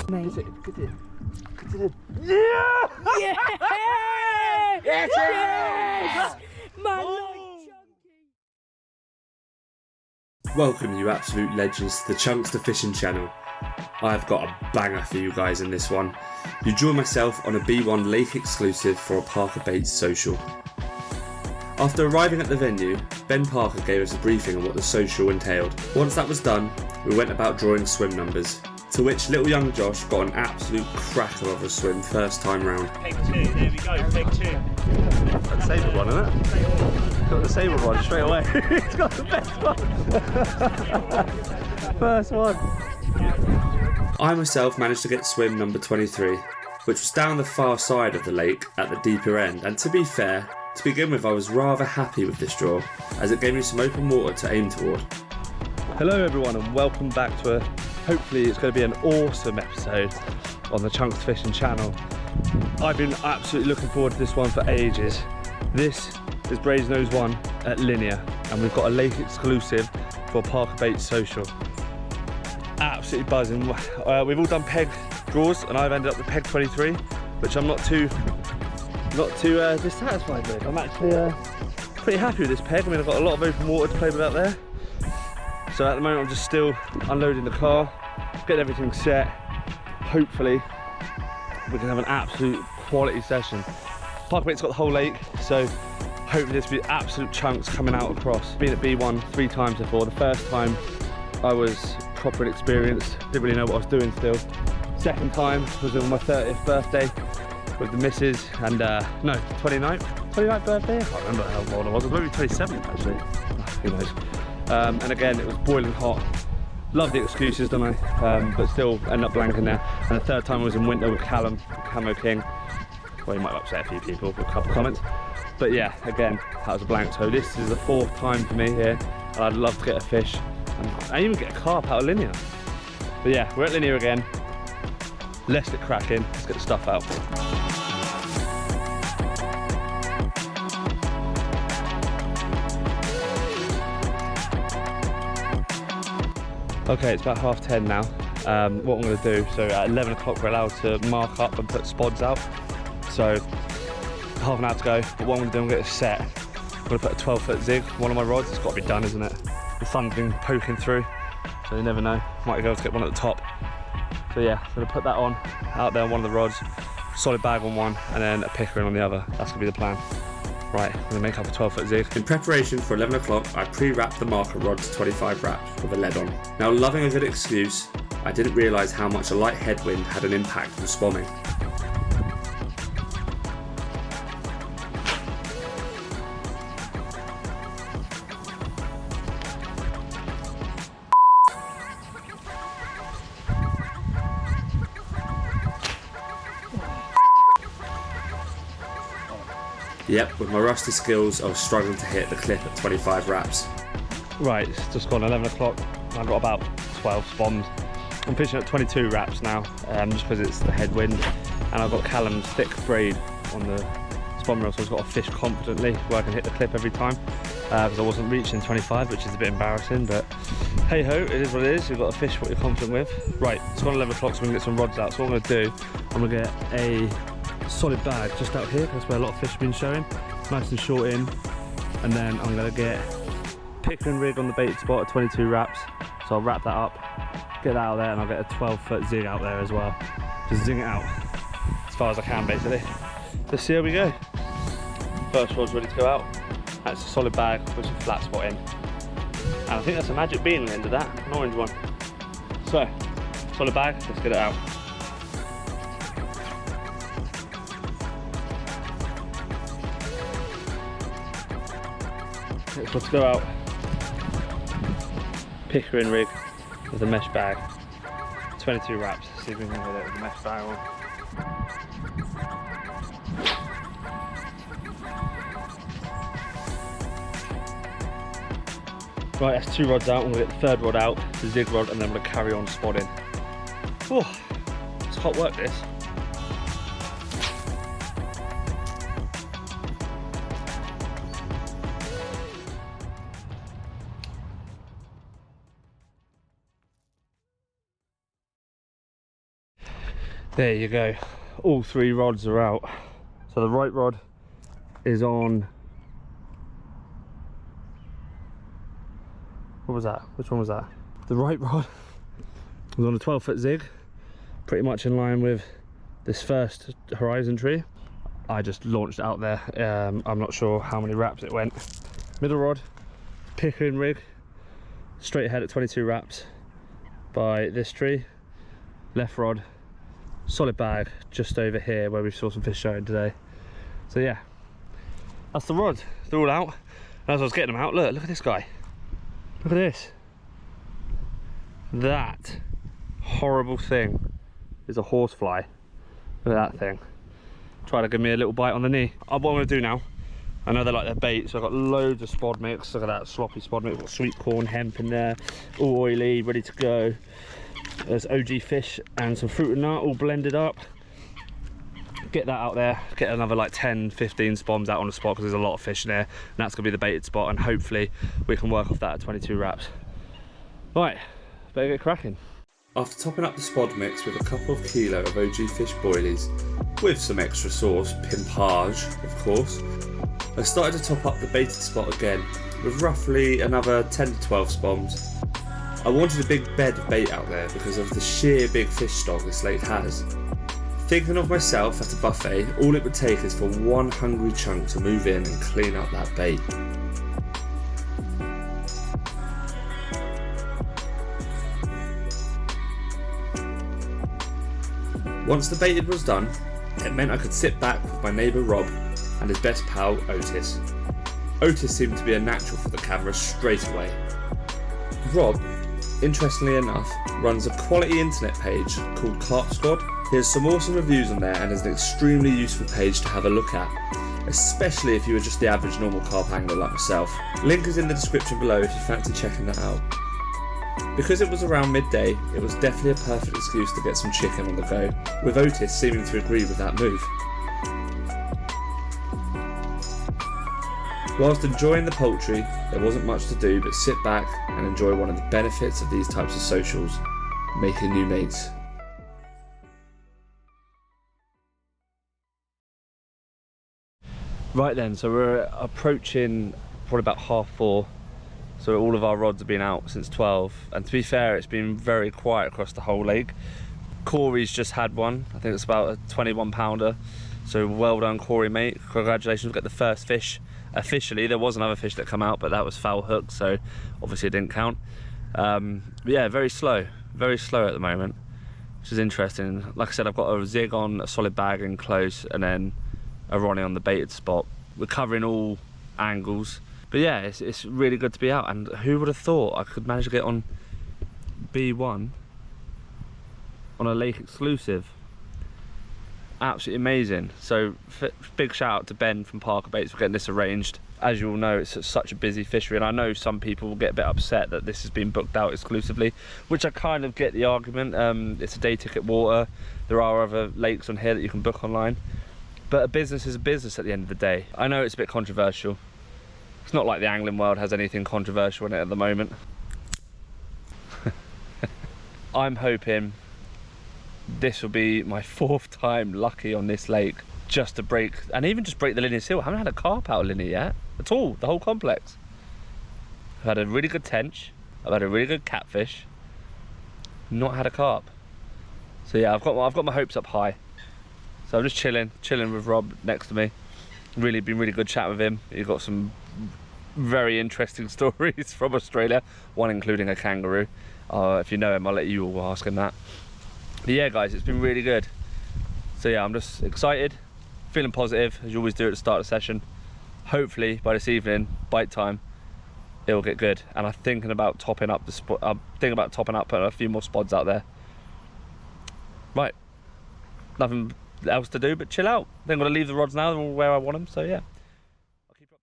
Mate. It's it. Yeah! Yes! Yes! Man, Welcome, you absolute legends, to the Chunkster Fishing channel. I've got a banger for you guys in this one. You join myself on a B1 lake exclusive for a Parker Baits social. After arriving at the venue, Ben Parker gave us a briefing on what the social entailed. Once that was done, we went about drawing swim numbers, to which little young Josh got an absolute cracker of a swim first time round. Peg 2, there we go, peg 2. That's the sable one, isn't it? Got the sable one straight away. It's got the best one. First one. I myself managed to get swim number 23, which was down the far side of the lake at the deeper end, and to be fair, to begin with I was rather happy with this draw, as it gave me some open water to aim toward. Hello everyone and welcome back to hopefully it's going to be an awesome episode on the Chunkster Fishing channel. I've been absolutely looking forward to this one for ages. This is Brasenose 1 at Linear, and we've got a lake exclusive for Parker Baits social. Absolutely buzzing. We've all done peg draws and I've ended up with peg 23, which I'm not too dissatisfied with. I'm actually pretty happy with this peg. I mean, I've got a lot of open water to play with out there. So at the moment I'm just still unloading the car, getting everything set. Hopefully we can have an absolute quality session. Parker Baits got the whole lake, so hopefully this will be absolute chunks coming out across. Been at B1 3 times before. The first time I was proper inexperienced, didn't really know what I was doing still. Second time was on my 30th birthday with the missus, and no, 29th birthday? I can't remember how old I was. I was maybe 27th actually. Who knows? And again, it was boiling hot. Love the excuses, don't I? But still end up blanking there. And the third time I was in winter with Callum, Camo King. Well, he might have upset a few people with a couple of comments. But yeah, again, that was a blank. So this is the 4th time for me here. And I'd love to get a fish. And even get a carp out of Linear. But yeah, we're at Linear again. Let's get cracking. Let's get the stuff out. Okay, it's about 10:30 now. What I'm going to do, so at 11 o'clock we're allowed to mark up and put spods out. So half an hour to go, but what I'm going to do, I'm going to get a set. I'm going to put a 12-foot zig on one of my rods. It's got to be done, isn't it? The sun's been poking through, so you never know. Might be able to get one at the top. So yeah, I'm going to put that on, out there on one of the rods, solid bag on one, and then a picker in on the other. That's going to be the plan. Right, I'm going to make up a 12-foot zig. In preparation for 11 o'clock, I pre-wrapped the marker rod to 25 wraps with a lead on. Now, loving a good excuse, I didn't realise how much a light headwind had an impact on spomming. Yep, with my rusty skills, I was struggling to hit the clip at 25 wraps. Right, it's just gone 11 o'clock. I've got about 12 spoms. I'm fishing at 22 wraps now, just because it's the headwind. And I've got Callum's thick braid on the spom reel, so I've got to fish confidently where I can hit the clip every time. Because I wasn't reaching 25, which is a bit embarrassing, but hey ho, it is what it is. You've got to fish what you're confident with. Right, it's gone 11 o'clock, so we can get some rods out. So what I'm going to do, I'm going to get a solid bag just out here. That's where a lot of fish have been showing. Nice and short in. And then I'm going to get picker and rig on the bait spot at 22 wraps. So I'll wrap that up, get that out there, and I'll get a 12-foot zig out there as well. Just zing it out as far as I can, basically. Let's see how we go. First rod's ready to go out. That's a solid bag with some flat spot in. And I think that's a magic bean at the end of that, an orange one. So, solid bag, let's get it out. Next one to go out. Picker and rig with a mesh bag. 22 wraps. See if we can get it with the mesh bag on. Right, that's 2 rods out. I'm going to get the 3rd rod out, the zig rod, and then I'm going to carry on spodding. Oh, it's hot work this. There you go. All 3 rods are out. So the right rod is on. What was that? Which one was that? The right rod was on a 12-foot zig, pretty much in line with this first horizon tree. I just launched out there. I'm not sure how many wraps it went. Middle rod, pickering rig, straight ahead at 22 wraps by this tree. Left rod, solid bag just over here where we saw some fish showing today. So yeah, that's the rods. They're all out. And as I was getting them out, look at this guy. Look at this. That horrible thing is a horsefly. Look at that thing. Try to give me a little bite on the knee. What I'm going to do now, I know they like their bait, so I've got loads of spod mix. Look at that sloppy spod mix. Got sweet corn, hemp in there, all oily, ready to go. There's OG fish and some fruit and nut all blended up. Get that out there, get another like 10-15 spoms out on the spot because there's a lot of fish in there, and that's going to be the baited spot, and hopefully we can work off that at 22 wraps. Right, better get cracking. After topping up the spod mix with a couple of kilo of OG fish boilies, with some extra sauce, pimpage of course, I started to top up the baited spot again with roughly another 10 to 12 spoms. I wanted a big bed of bait out there because of the sheer big fish stock this lake has. Thinking of myself at a buffet, all it would take is for one hungry chunk to move in and clean up that bait. Once the baited was done, it meant I could sit back with my neighbour Rob and his best pal Otis. Otis seemed to be a natural for the camera straight away. Rob, interestingly enough, runs a quality internet page called Carp Squad. He has some awesome reviews on there and is an extremely useful page to have a look at, especially if you are just the average normal carp angler like myself. Link is in the description below if you fancy checking that out. Because it was around midday, it was definitely a perfect excuse to get some chicken on the go, with Otis seeming to agree with that move. Whilst enjoying the poultry, there wasn't much to do but sit back and enjoy one of the benefits of these types of socials, making new mates. Right then, so we're approaching probably about 4:30. So all of our rods have been out since 12, and to be fair, it's been very quiet across the whole lake. Corey's just had one. I think it's about a 21 pounder. So well done, Corey, mate. Congratulations, we've got the first fish officially. There was another fish that come out, but that was foul hook, so obviously it didn't count. But yeah, very slow at the moment, which is interesting. Like I said, I've got a zig on, a solid bag in close, and then a Ronnie on the baited spot. We're covering all angles. But yeah, it's really good to be out, and who would have thought I could manage to get on B1 on a lake exclusive. Absolutely amazing. So big shout out to Ben from Parker Baits for getting this arranged. As you all know, it's such a busy fishery, and I know some people will get a bit upset that this has been booked out exclusively, which I kind of get the argument. It's a day ticket water. There are other lakes on here that you can book online, but a business is a business at the end of the day. I know it's a bit controversial. It's not like the angling world has anything controversial in it at the moment. I'm hoping this will be my 4th time lucky on this lake just to break, and even just break the linear seal. I haven't had a carp out of linear yet at all, the whole complex. I've had a really good tench, I've had a really good catfish, not had a carp. So yeah, I've got my hopes up high. So I'm just chilling with Rob next to me. Really been really good chat with him. He's got some very interesting stories from Australia, one including a kangaroo. If you know him, I'll let you all ask him that. But yeah guys, it's been really good. So yeah, I'm just excited, feeling positive as you always do at the start of the session. Hopefully by this evening, bite time, it will get good. And I'm thinking about topping up putting a few more spods out there. Right, nothing else to do but chill out. Then I'm gonna leave the rods now, they're all where I want them, so yeah. I'll keep you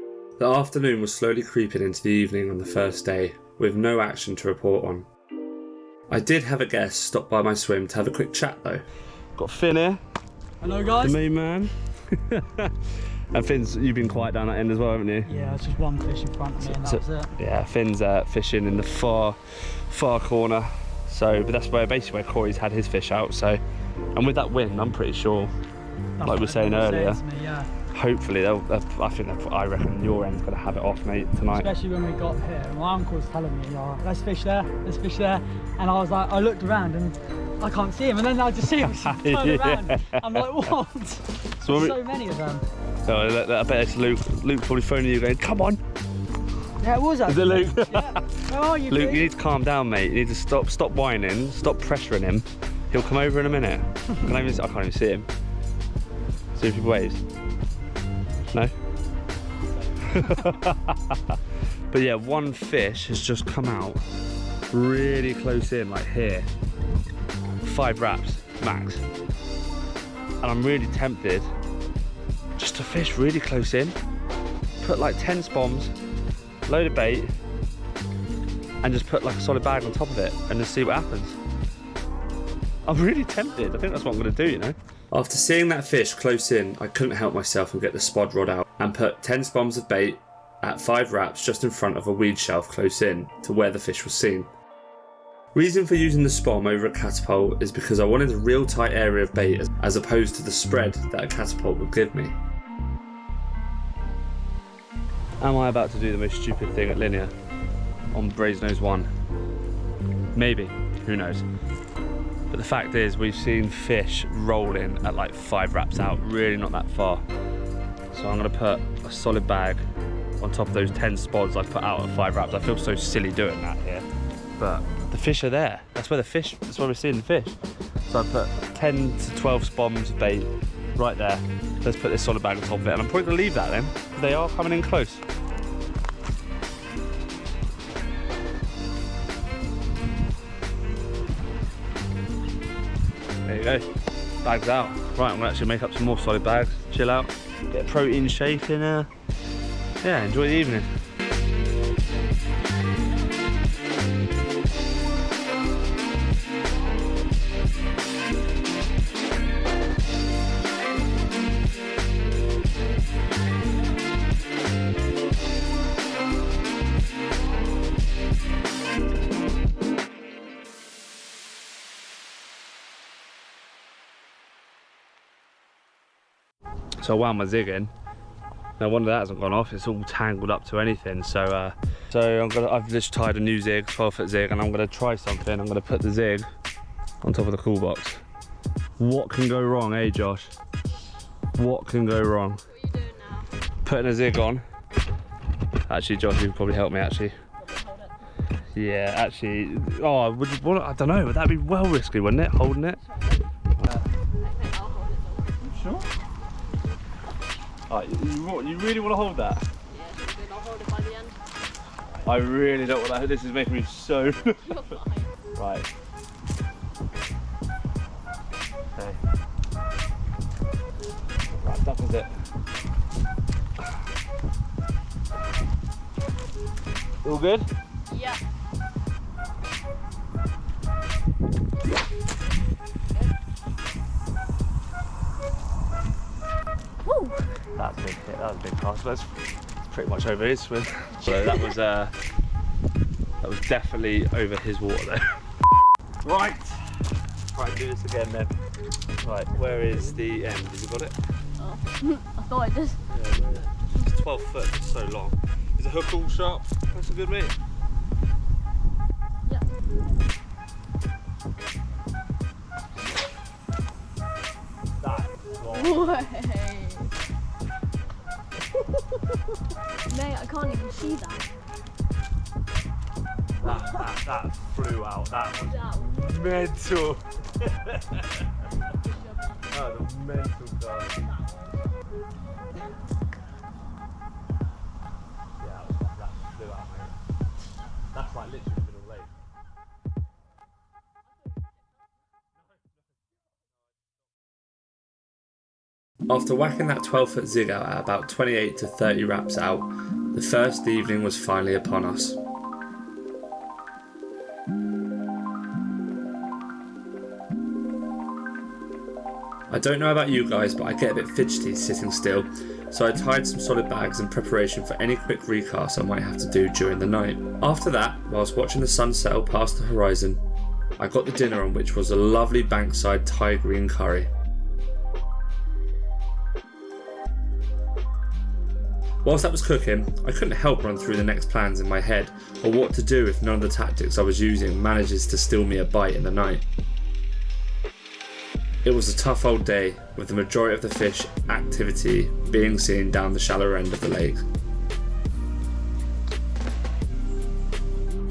updated. The afternoon was slowly creeping into the evening on the first day, with no action to report on. I did have a guest stop by my swim to have a quick chat though. Got Finn here. Hello guys. The main man. And Finn's, you've been quiet down that end as well, haven't you? Yeah, it's just one fish in front of me and that was it. Yeah, Finn's fishing in the far corner. So, but that's basically where Corey's had his fish out. So, and with that wind, I'm pretty sure, That's like we were what saying everyone earlier, said to me, yeah. hopefully I reckon your end's gonna have it off, mate, tonight. Especially when we got here, my uncle was telling me, oh, let's fish there, and I was like, I looked around and I can't see him, and then I just see him turn around. I'm like, what? So, So many of them. So I bet it's Luke. Luke probably phoning you, going, "Come on." Yeah, it was. Is it Luke? Yeah. Where are you, Luke, Pete? you need to calm down, mate. You need to stop whining, stop pressuring him. He'll come over in a minute. I can't even see him. See if he waves. No. But yeah, one fish has just come out really close in, like here. 5 wraps max, and I'm really tempted just to fish really close in, put like 10 spoms, load of bait, and just put like a solid bag on top of it and just see what happens. I'm really tempted. I think that's what I'm going to do, you know. After seeing that fish close in, I couldn't help myself and get the spod rod out and put 10 spoms of bait at 5 wraps just in front of a weed shelf close in to where the fish was seen. Reason for using the spom over a catapult is because I wanted a real tight area of bait as opposed to the spread that a catapult would give me. Am I about to do the most stupid thing at Linear on Brasenose 1? Maybe, who knows. But the fact is, we've seen fish rolling at like 5 wraps out, really not that far. So I'm gonna put a solid bag on top of those 10 spods I put out at 5 wraps. I feel so silly doing that here, but the fish are there. That's where we're seeing the fish. So I put 10 to 12 spoms of bait right there. Let's put this solid bag on top of it, and I'm probably gonna leave that then, because they are coming in close. There you go, bags out. Right, I'm gonna actually make up some more solid bags, chill out, get a protein shake, and yeah, enjoy the evening. So I wound my zig in. No wonder that hasn't gone off. It's all tangled up to anything. So I've just tied a new zig, 12-foot zig, and I'm gonna try something. I'm gonna put the zig on top of the cool box. What can go wrong, eh, Josh? What can go wrong? What are you doing now? Putting a zig on. Actually, Josh, you can probably help me. Actually. Yeah, actually. Oh, would you want? I don't know. Would that be well risky, wouldn't it? Holding it. Sure. You really want to hold that? Yeah, good. I'll hold it by the end. I really don't want that. This is making me so. You're fine. Right. Okay. Right, that was it. All good? Yeah. Woo! That's a big hit. That was a big cast. That's pretty much over his swim. So that was definitely over his water though. Right. Right, do this again then. Right, where is the end? Have you got it? Oh, I thought I did. Yeah, it's 12 foot, it's so long. Is the hook all sharp? That's a good mate. Yeah. That's long. Way. Mate, I can't even see that. That flew out. That was That mental. That was a mental dive. Yeah, that flew out, mate. That's like literally the middle lake. After whacking that 12-foot zig out at about 28 to 30 wraps out, the first evening was finally upon us. I don't know about you guys, but I get a bit fidgety sitting still, so I tied some solid bags in preparation for any quick recasts I might have to do during the night. After that, whilst watching the sun settle past the horizon, I got the dinner on, which was a lovely bankside Thai green curry. Whilst that was cooking, I couldn't help run through the next plans in my head, or what to do if none of the tactics I was using manages to steal me a bite in the night. It was a tough old day, with the majority of the fish activity being seen down the shallower end of the lake.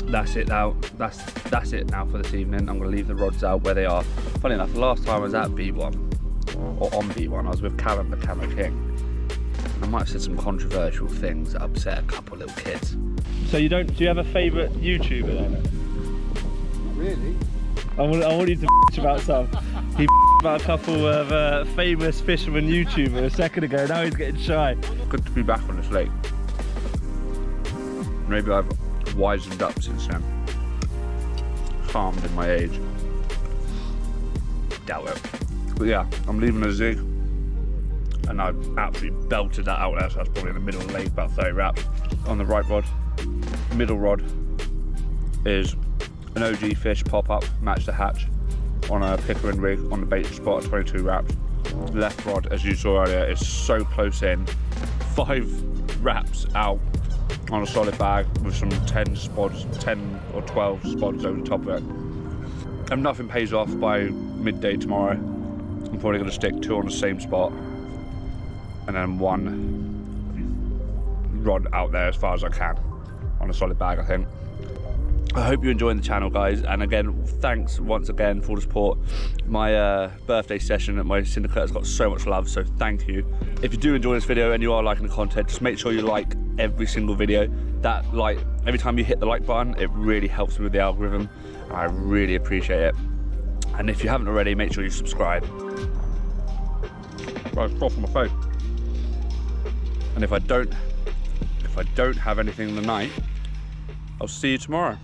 That's it now. That's it now for this evening. I'm going to leave the rods out where they are. Funny enough, the last time I was at B1, or on B1, I was with Callum the Camo King. I might have said some controversial things that upset a couple of little kids. So do you have a favourite YouTuber then? Really? I want you to bitch about some. He about a couple of famous fisherman YouTubers a second ago, now he's getting shy. Good to be back on this lake. Maybe I've wisened up since then. Calmed in my age. Doubt it. But yeah, I'm leaving a zig. And I absolutely belted that out there, so that's probably in the middle of the lake, about 30 wraps. On the right rod, middle rod is an OG fish pop-up, match the hatch, on a pickering rig on the bait spot at 22 wraps. Left rod, as you saw earlier, is so close in, 5 wraps out on a solid bag with some 10 or 12 spods over the top of it. If nothing pays off by midday tomorrow, I'm probably going to stick 2 on the same spot, and then 1 rod out there as far as I can on a solid bag, I think. I hope you're enjoying the channel, guys, and again, thanks once again for the support. My birthday session at my syndicate has got so much love, so thank you. If you do enjoy this video and you are liking the content, just make sure you like every single video. That like, every time you hit the like button, it really helps me with the algorithm. I really appreciate it. And if you haven't already, make sure you subscribe. Right, it's off my phone. And if I don't have anything in the night, I'll see you tomorrow.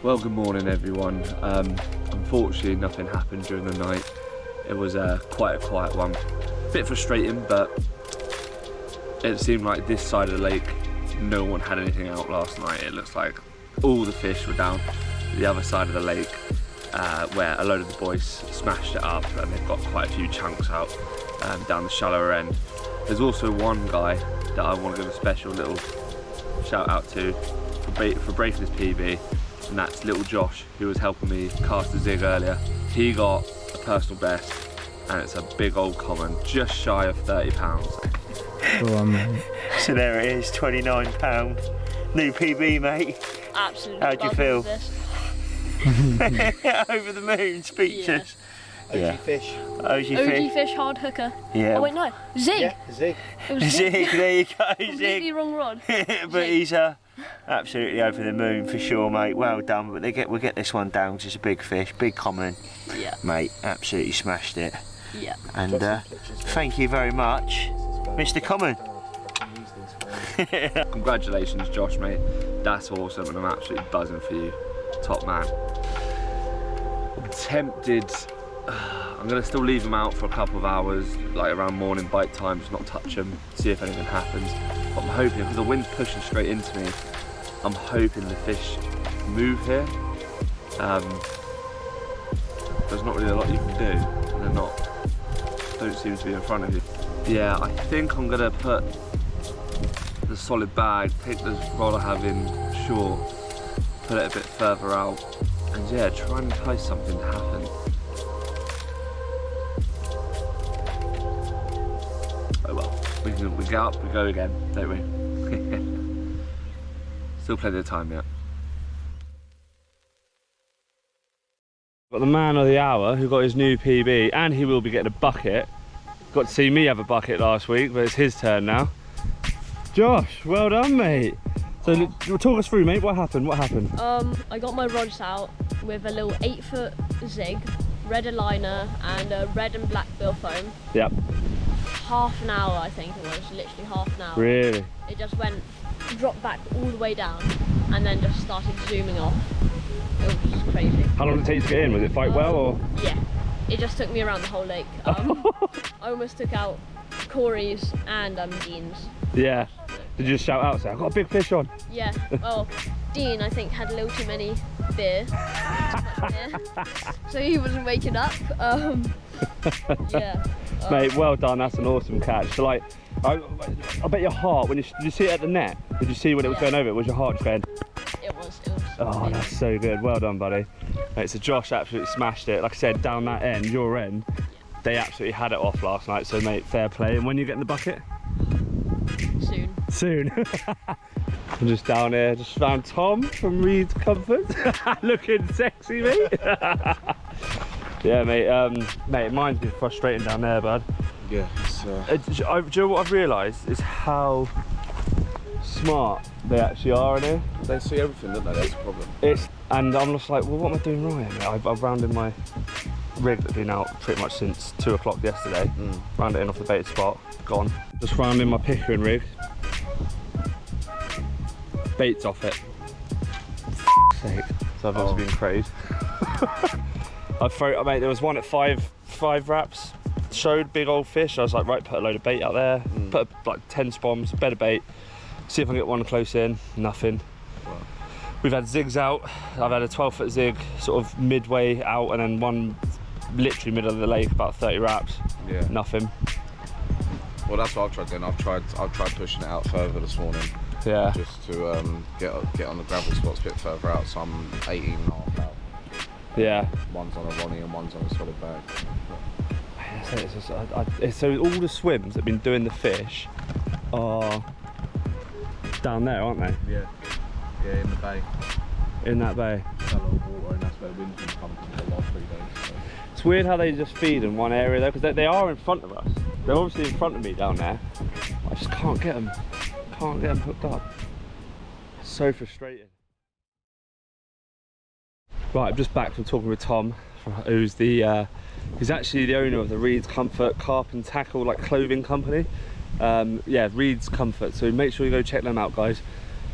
Well, good morning everyone. Unfortunately nothing happened during the night. It was quite a quiet one. Bit frustrating, but it seemed like this side of the lake no one had anything out last night. It looks like all the fish were down the other side of the lake where a load of the boys smashed it up, and they've got quite a few chunks out down the shallower end. There's also one guy that I want to give a special little shout out to for breaking his PB, and that's little Josh, who was helping me cast the zig earlier. He got a personal best, and it's a big old common, just shy of 30 pounds. So there it is, £29. New PB, mate. Absolutely. How'd you feel? Over the moon, speechless. OG fish. OG fish. fish hard hooker. Yeah. Oh wait, no. Zig. Yeah, zig. It was zig. Zig, there you go, Completely Zig. wrong rod. But he's absolutely over the moon for sure, mate. Well done. But we'll get this one down because it's a big fish, big common. Yeah. Mate, absolutely smashed it. Yeah. And thank you very much, Mr. Common. Congratulations, Josh, mate. That's awesome, and I'm absolutely buzzing for you. Top man. I'm tempted. I'm going to still leave them out for a couple of hours, like around morning bite time, just not touch them, see if anything happens. But I'm hoping, because the wind's pushing straight into me, I'm hoping the fish move here. There's not really a lot you can do, and don't seem to be in front of you. Yeah, I think I'm going to put the solid bag, take the rod I have in short, put it a bit further out, and yeah, try and entice something to happen. Oh well, we get up, we go again, don't we? Still plenty of time yet. Got the man of the hour who got his new PB, and he will be getting a bucket. Got to see me have a bucket last week, but it's his turn now. Josh, well done, mate. So talk us through, mate. What happened? What happened? I got my rods out with a little 8-foot zig, red liner, and a red and black bill foam. Yep. Half an hour, I think it was, literally half an hour. Really? It just dropped back all the way down, and then just started zooming off. It was just crazy. How long did it take to get in? Was it fight well or? Yeah, it just took me around the whole lake. I almost took out Corey's and Dean's. Yeah. Did you just shout out, say, I've got a big fish on? Yeah, well, Dean, I think, had a little too many beer. So he wasn't waking up. Yeah. Mate, well done, that's an awesome catch. So like, I bet your heart, did you see it at the net? Did you see when it was going over? Was your heart just going? It was. Oh, amazing. that's so good. Well done, buddy. Mate, so Josh absolutely smashed it. Like I said, down that end, your end, they absolutely had it off last night. So mate, fair play. And when you get in the bucket? Soon. I'm just down here, just found Tom from Reed's Comfort. Looking sexy, mate. Yeah, mate, mine's been frustrating down there, bud. Yeah. Do you know what I've realised is how smart they actually are in here. They see everything, don't they? That's the problem. And I'm just like, well, what am I doing wrong here? I've rounded my rig that's been out pretty much since 2 o'clock yesterday. Rounded it in off the baited spot, gone. Just rounding my Pickering rig. Bait's off it. Sake. So I've also been crazed. Mate, there was one at five wraps, showed big old fish. I was like, right, put a load of bait out there, put like 10 spoms, better bait, see if I can get one close in, nothing. Wow. We've had zigs out. I've had a 12-foot zig sort of midway out, and then one literally middle of the lake, about 30 wraps, nothing. Well, that's what I've tried doing. I've tried pushing it out further this morning. Yeah. Just to get on the gravel spots a bit further out, so I'm 18.5 out. Yeah. One's on a Ronnie and one's on a solid bag. So all the swims that have been doing the fish are down there, aren't they? Yeah. Yeah, in the bay. In that bay. There's a lot of water, and that's where wind's been pumping for the last 3 days. So. It's weird how they just feed in one area though, because they are in front of us. They're obviously in front of me down there. I just can't get them. Can't get them hooked up. It's so frustrating. Right, I'm just back from talking with Tom, who's he's actually the owner of the Reed's Comfort Carp and Tackle clothing company. Yeah, Reed's Comfort. So make sure you go check them out, guys.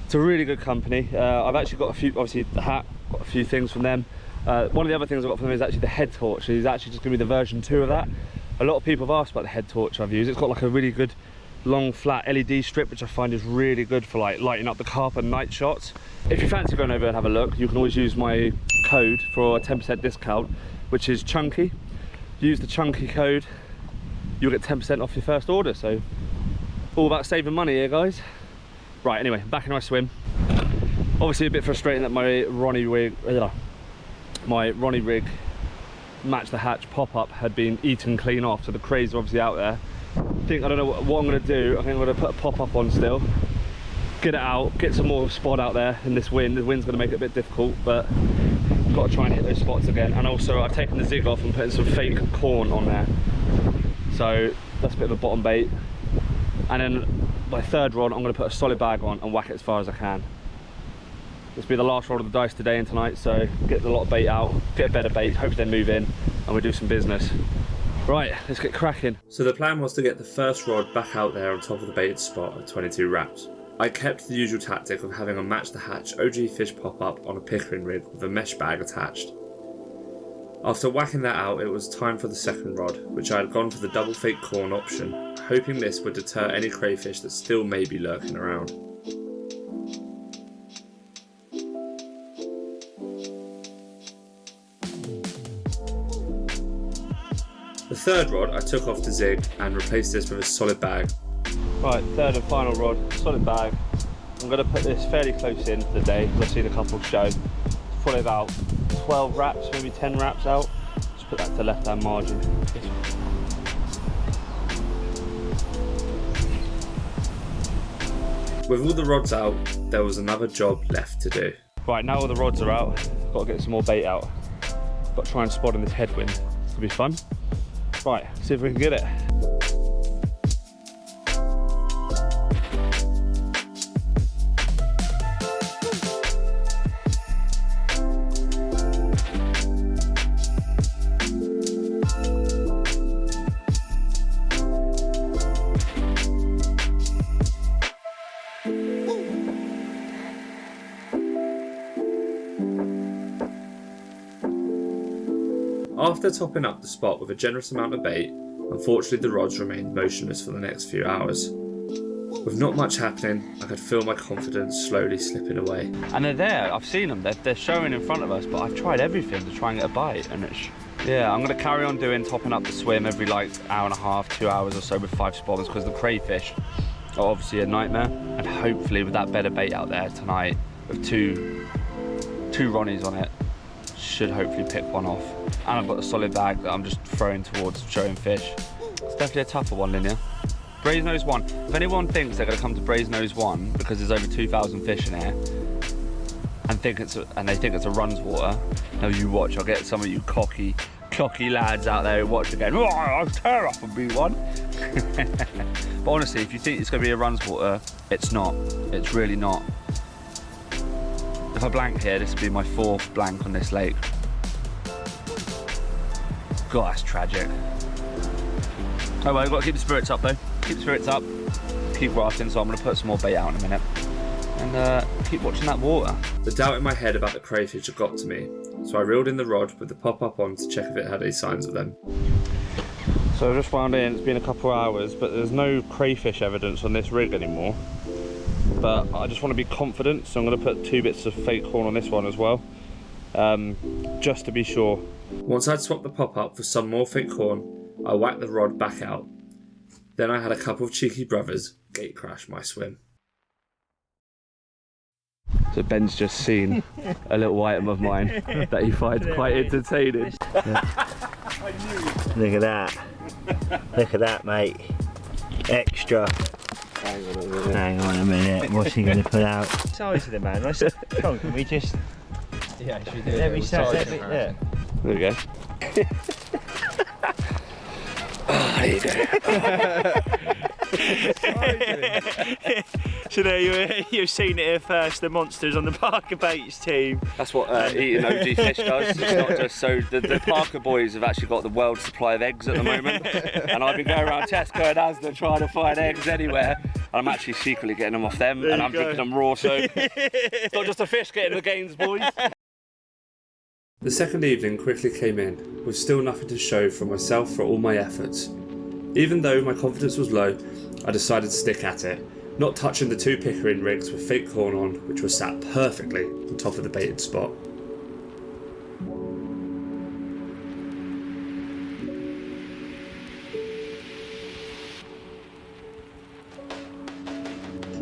It's a really good company. I've actually got a few, obviously the hat, got a few things from them. One of the other things I've got from them is actually the head torch. So he's actually just giving me the version 2 of that. A lot of people have asked about the head torch I've used. It's got like a really good long flat LED strip, which I find is really good for like lighting up the carp and night shots. If you fancy going over and have a look, you can always use my code for a 10% discount, which is Chunky. Use the Chunky code, you'll get 10% off your first order. So all about saving money here, guys. Right, anyway, back in my swim. Obviously a bit frustrating that my Ronnie rig match the hatch pop-up had been eaten clean off, so the crays are obviously out there. I don't know what I'm going to do. I think I'm going to put a pop-up on still, get it out, get some more spot out there in this wind. The wind's going to make it a bit difficult, but I've got to try and hit those spots again. And also I've taken the zig off and putting some fake corn on there, so that's a bit of a bottom bait. And then my third rod, I'm going to put a solid bag on and whack it as far as I can. This will be the last roll of the dice today and tonight, so get a lot of bait out, get a better bait, hope they move in, and we'll do some business. Right, let's get cracking. So the plan was to get the first rod back out there on top of the baited spot at 22 wraps. I kept the usual tactic of having a match the hatch OG fish pop up on a Pickering rig with a mesh bag attached. After whacking that out, it was time for the second rod, which I had gone for the double fake corn option, hoping this would deter any crayfish that still may be lurking around. The third rod I took off the zig and replaced this with a solid bag. Right, third and final rod, solid bag. I'm going to put this fairly close in for the day, because I've seen a couple show. Probably about 12 wraps, maybe 10 wraps out. Just put that to the left hand margin. With all the rods out, there was another job left to do. Right, now all the rods are out, got to get some more bait out. Got to try and spot in this headwind. It's going to be fun. Right, see if we can get it. After topping up the spot with a generous amount of bait, unfortunately the rods remained motionless for the next few hours. With not much happening, I could feel my confidence slowly slipping away. And they're there, I've seen them, they're showing in front of us, but I've tried everything to try and get a bite, and yeah, I'm going to carry on topping up the swim every like hour and a half, 2 hours or so with 5 spoons, because the crayfish are obviously a nightmare. And hopefully with that better bait out there tonight, with two Ronnies on it, should hopefully pick one off. And I've got a solid bag that I'm just throwing towards showing fish. It's definitely a tougher one, Linear. Brasenose 1. If anyone thinks they're going to come to Brasenose 1 because there's over 2,000 fish in here and they think it's a runs water, now you watch. I'll get some of you cocky lads out there who watch again. Oh, I'll tear up and be one. But honestly, if you think it's going to be a runs water, it's not. It's really not. If I blank here, this would be my 4th blank on this lake. God, that's tragic. Oh well, I've got to keep the spirits up though. Keep the spirits up, keep rafting, so I'm going to put some more bait out in a minute. And keep watching that water. The doubt in my head about the crayfish had got to me, so I reeled in the rod with the pop-up on to check if it had any signs of them. So I've just wound in, it's been a couple of hours, but there's no crayfish evidence on this rig anymore. But I just want to be confident, so I'm going to put 2 bits of fake horn on this one as well, just to be sure. Once I'd swapped the pop-up for some more fake horn, I whacked the rod back out. Then I had a couple of cheeky brothers gate crash my swim. So Ben's just seen a little item of mine that he finds quite entertaining. Yeah. Look at that. Look at that, mate. Extra. Hang on a minute. What's he going to put out? Size of the man. I said, come on, can we just... Yeah, should we do Let me start that bit there. There we go. Oh, there you go. So there you've seen it here first, the monsters on the Parker Baits team. That's what eating OG fish does. It's not just so the Parker boys have actually got the world's supply of eggs at the moment, and I've been going around Tesco and Asda trying to find eggs anywhere. I'm actually secretly getting them off them, and I'm drinking them raw. So it's not just a fish getting the gains, boys. The second evening quickly came in, with still nothing to show for myself for all my efforts. Even though my confidence was low, I decided to stick at it, not touching the 2 Pickering rigs with fake horn on, which were sat perfectly on top of the baited spot.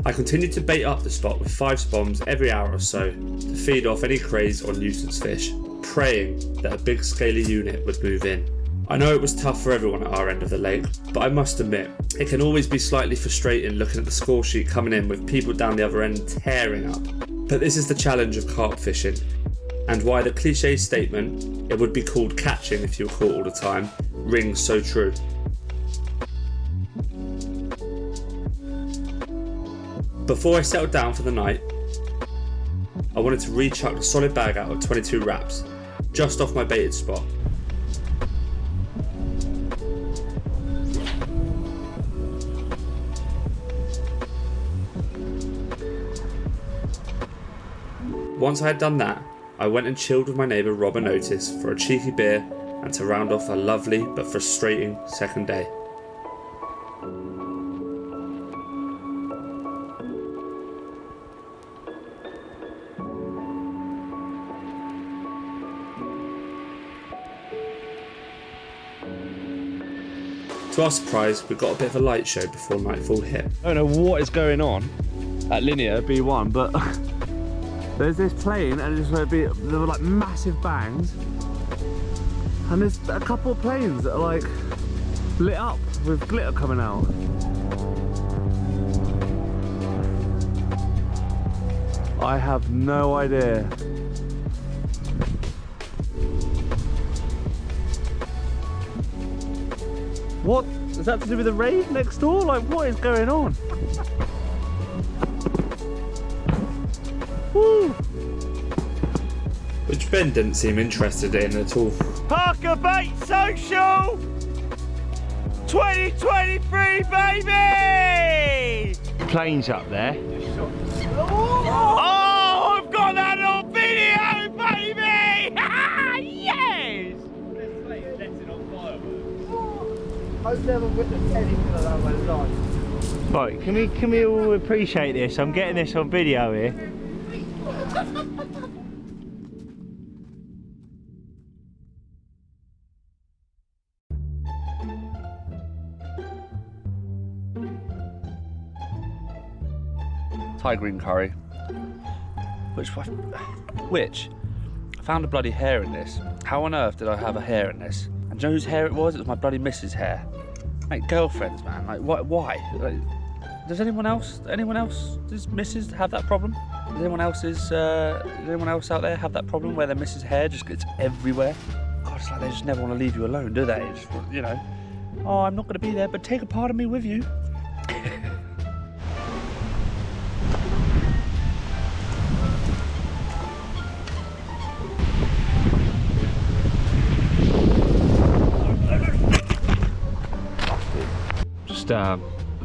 I continued to bait up the spot with 5 spoms every hour or so to feed off any craze or nuisance fish, praying that a big scaly unit would move in. I know it was tough for everyone at our end of the lake, but I must admit, it can always be slightly frustrating looking at the score sheet coming in with people down the other end tearing up. But this is the challenge of carp fishing, and why the cliche statement, it would be called catching if you were caught all the time, rings so true. Before I settled down for the night, I wanted to re-chuck a solid bag out of 22 wraps, just off my baited spot. Once I had done that, I went and chilled with my neighbour Robert Otis for a cheeky beer and to round off a lovely but frustrating second day. To our surprise, we got a bit of a light show before nightfall hit. I don't know what is going on at Linear B1, but there's this plane and there were like massive bangs, and there's a couple of planes that are like lit up with glitter coming out. I have no idea. What? Is that to do with the rave next door? Like, what is going on? Woo! Which Ben didn't seem interested in at all. Parker Baits Social 2023, baby! Planes up there. Oh, I've got that on video, baby! Yes! I've never witnessed anything like that in my life. Right, can we all appreciate this? I'm getting this on video here. Thai green curry. Which I found a bloody hair in this. How on earth did I have a hair in this? And do you know whose hair it was? It was my bloody missus' hair. Mate, girlfriends, man. Like, why? Like, does anyone else, does missus have that problem? Does anyone else out there have that problem where their missus' hair just gets everywhere? God, it's like they just never want to leave you alone, do they? Just, you know, oh, I'm not going to be there, but take a part of me with you.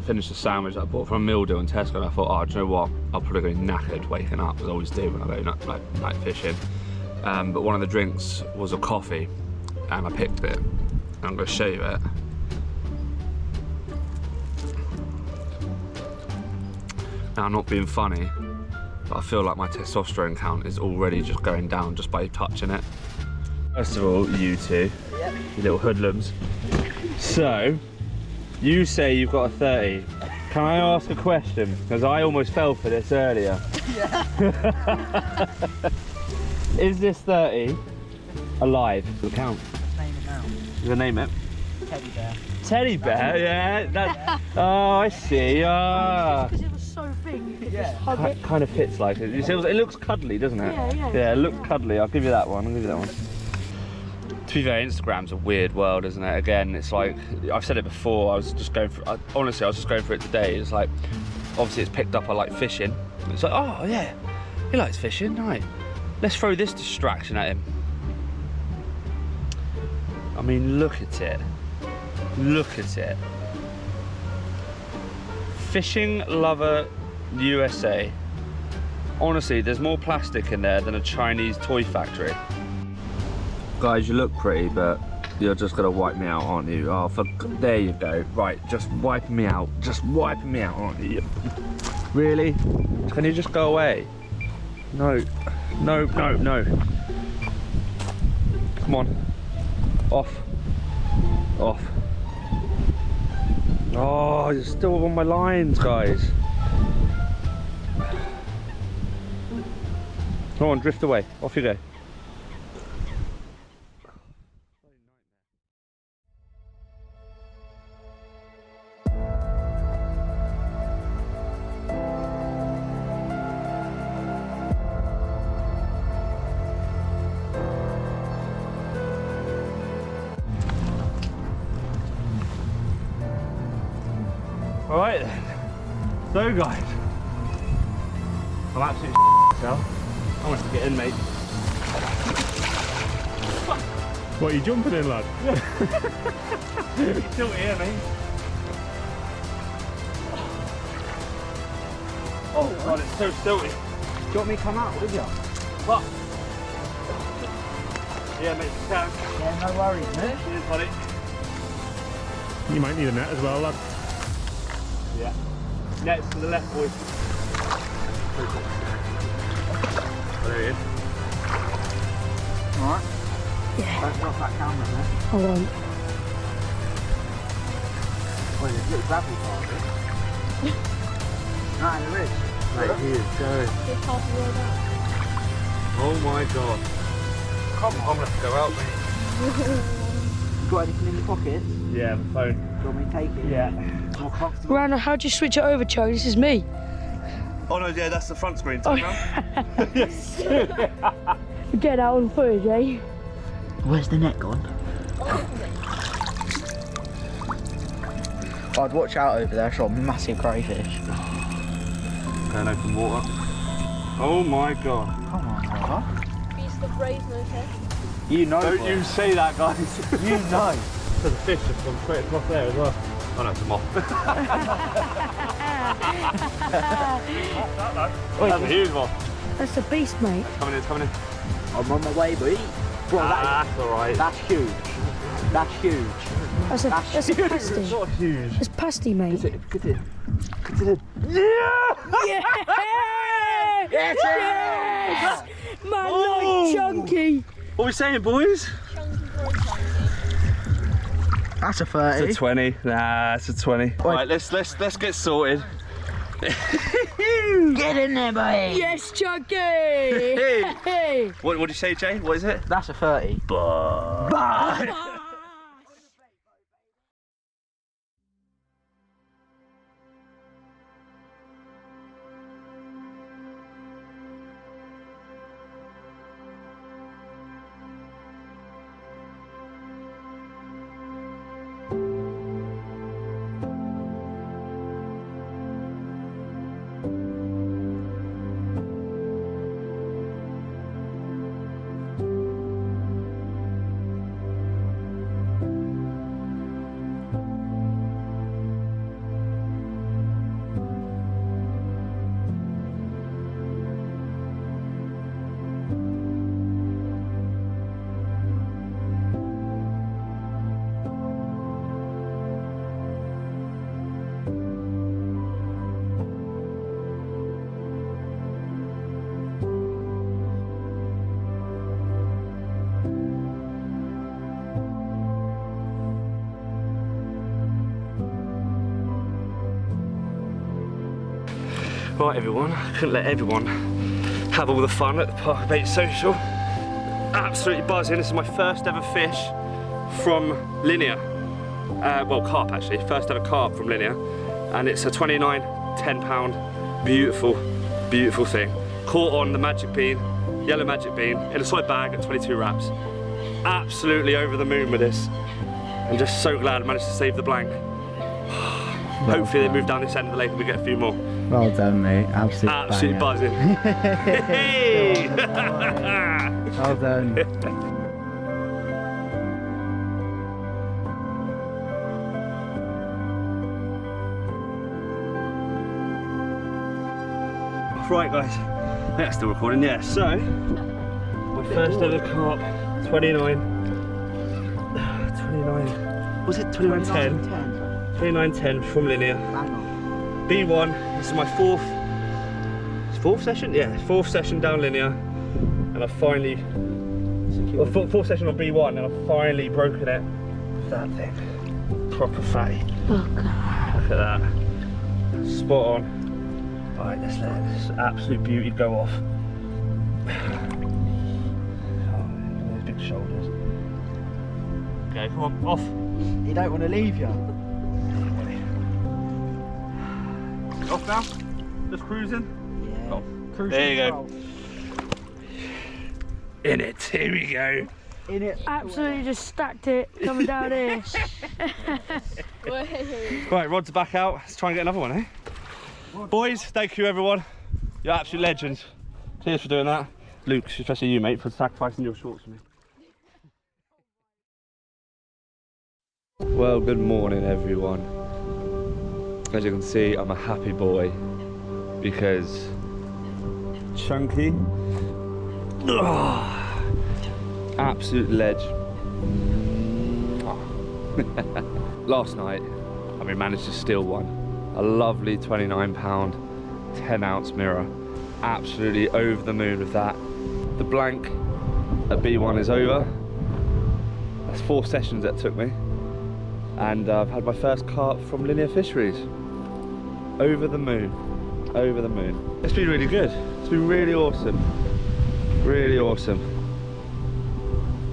Finished the sandwich that I bought from a meal deal in Tesco, and I thought, oh, do you know what? I'll probably go knackered waking up, as I always do when I go night fishing. But one of the drinks was a coffee, and I picked it. And I'm going to show you it. Now, I'm not being funny, but I feel like my testosterone count is already just going down just by touching it. First of all, you two, you little hoodlums. So, you say you've got a 30. Can I ask a question? Because I almost fell for this earlier. Yeah. Is this 30 alive? Count. Name it now. You gonna name it? Teddy bear. Teddy bear, yeah. That, oh, I see. Ah. Because it was so big, you could Yeah. just hug it. Kind of fits like it. You see, it looks cuddly, doesn't it? Yeah. Yeah, it looks cuddly. I'll give you that one. I'll give you that one. To be fair, Instagram's a weird world, isn't it? Again, it's like, I've said it before, honestly, I was just going for it today. It's like, obviously it's picked up I like fishing. It's like, oh yeah, he likes fishing, right. Let's throw this distraction at him. I mean, look at it. Look at it. Fishing Lover USA. Honestly, there's more plastic in there than a Chinese toy factory. Guys, you look pretty, but you're just gonna wipe me out, aren't you? Oh, there you go. Right, just wiping me out. Just wiping me out, aren't you? Really? Can you just go away? No. No, no, no. Come on. Off. Off. Oh, you're still on my lines, guys. Come on, drift away. Off you go. Alright then. So guys, I'm absolutely myself. I want to get in, mate. What, are you jumping in, lad? You're still here, mate. Oh god, it's so stilty. Do you want me to come out with you? What? Yeah, mate, you can. Yeah, no worries, mate. Cheers, buddy. You might need a net as well, lad. Yeah. Net's to the left, boys. Oh, there he is. Alright. Yeah. Don't drop that camera, mate. I won't. Well, there's a little gravel part of it. Right, there is. Mate, he is going. It's half the road out. Oh my god. Come on, let's go out, mate. You got anything in your pocket? Yeah, my phone. Do you want me to take it? Yeah. More comfortable? Rana, how'd you switch it over, Joe? This is me. Oh no, yeah, that's the front screen. Turn around. Yes. Get out on footage, eh? Where's the net gone? I'd watch out over there, I saw a massive crayfish. Going open water. Oh my god. Come on, brother. Beats the Brasenose head. You know. Don't boy. you say that, guys. You know. So the fish just gone straight across there as well. Oh no, it's a moth. That's a huge moth. That's a beast, mate. Coming in, it's coming in. I'm on my way, buddy. Bro, That's alright. that's huge. That's huge. That's a pasty. Not huge. It's pasty, mate. Get it. Yes! Man, like chunky. What are we saying, boys? That's a 30. It's a 20. Nah, it's a 20. Right, let's get sorted. Get in there, boy. Yes, chunky. Hey. What did you say, Jay? What is it? That's a 30. Right, everyone, I couldn't let everyone have all the fun at the Parker Bait Social. Absolutely buzzing. This is my first ever fish from Linear. Well, carp actually, first ever carp from Linear. And it's a 29, 10 pound, beautiful, beautiful thing. Caught on the magic bean, yellow magic bean, in a solid bag at 22 wraps. Absolutely over the moon with this. I'm just so glad I managed to save the blank. Hopefully they move down this end of the lake and we get a few more. Well done, mate. Absolutely buzzing. Hey! Well done. Right, guys. Yeah, still recording. Yeah. So, my first ever carp, 29. Was it 29.10? 29.10 from Linear. B1, this is my fourth session? Yeah, fourth session down Linear. And I've finally, well, fourth session on B1 and I've finally broken it with that thing. Proper fatty. Oh, God. Look at that. Spot on. Alright, let's let this absolute beauty go off. Oh, those big shoulders. Okay, come on, off. You don't want to leave you. Off now, just cruising. Yeah. Oh, there you go. In it, here we go. In it. Absolutely just stacked it coming down here. Right, rods are back out. Let's try and get another one, eh? Boys, thank you everyone. You're absolute legends. Cheers for doing that. Luke, especially you, mate, for sacrificing your shorts for me. Well, good morning everyone. As you can see, I'm a happy boy because Chunky, absolute ledge. Last night, we managed to steal one. A lovely 29 pound, 10 ounce mirror. Absolutely over the moon with that. The blank at B1 is over. That's 4 sessions that took me. And I've had my first carp from Linear Fisheries. Over the moon, over the moon. It's been really good. It's been really awesome. Really awesome.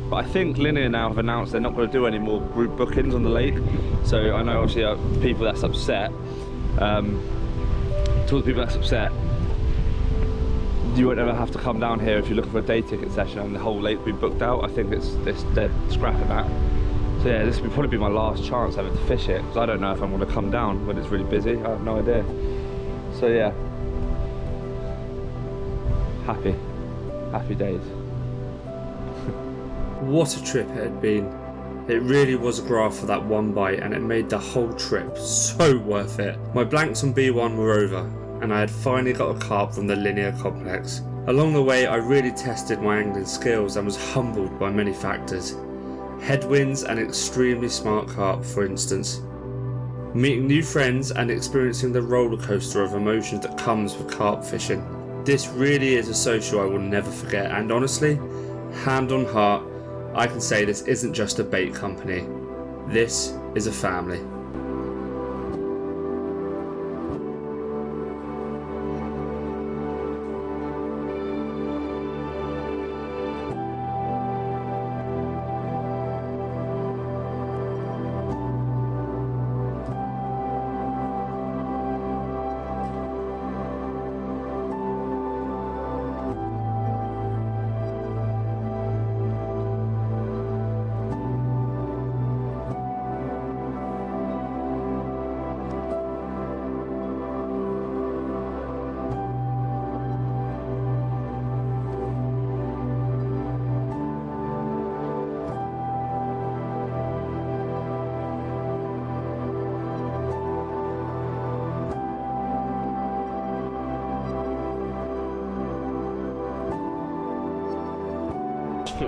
But I think Linear now have announced they're not going to do any more group bookings on the lake. So I know obviously people that's upset. To all the people that's upset, you won't ever have to come down here if you're looking for a day ticket session and the whole lake will be booked out. I think they're scrapping that. So yeah, this will probably be my last chance ever to fish it, because I don't know if I'm going to come down when it's really busy. I have no idea. So yeah, happy days. What a trip it had been. It really was a graft for that one bite, and it made the whole trip so worth it. My blanks on B1 were over, and I had finally got a carp from the Linear complex. Along the way, I really tested my angling skills and was humbled by many factors. headwinds and extremely smart carp, for instance. Meeting new friends and experiencing the roller coaster of emotions that comes with carp fishing. This really is a social I will never forget, and honestly, hand on heart, I can say this isn't just a bait company. This is a family.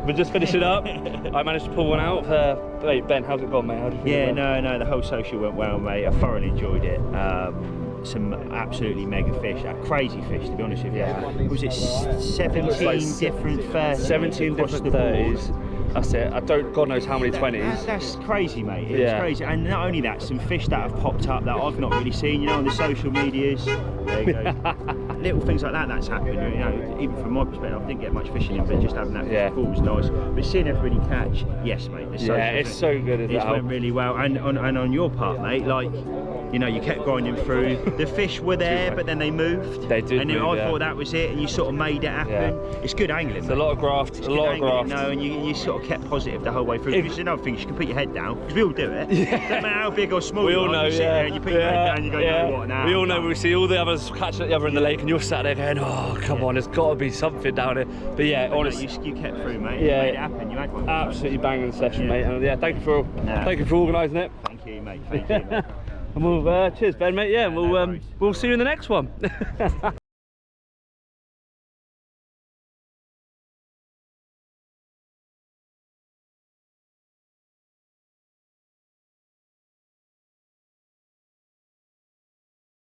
We're just finishing up. I managed to pull one out. Wait, Ben, how's it gone, mate? How did you feel? Yeah, no, the whole social went well, mate. I thoroughly enjoyed it. Some absolutely mega fish, crazy fish, to be honest with you. Yeah. Was it 17 different 17 different 30s. That's it. God knows how many 20s. That's crazy, mate. It's crazy. And not only that, some fish that have popped up that I've not really seen, you know, on the social medias. There you go. Little things like that's happened, you know, even from my perspective. I didn't get much fishing in, but just having that call was nice. But seeing everybody catch, yes, mate. It's so good. It went really well. And on your part, mate, like, you know, you kept grinding through. The fish were there, but then they moved. They did. And then I thought that was it, and you sort of made it happen. Yeah. It's good angling. It's a lot of graft. It's a lot of graft. You know, and you sort of kept positive the whole way through. It's another thing, you can put your head down, because we all do it. No matter how big or small we you all are, know, you sit there and you put your head down and you go, you know what now? We all know, we see all the others catching the other in the lake, and you're sat there going, oh, come on, there's got to be something down here. But yeah, honestly. You kept through, mate. Yeah. You made it happen. You had one. Absolutely banging session, mate. And thank you for organising it. Thank you, mate. Thank you, mate. And we'll cheers, Ben, mate. Yeah, we'll see you in the next one.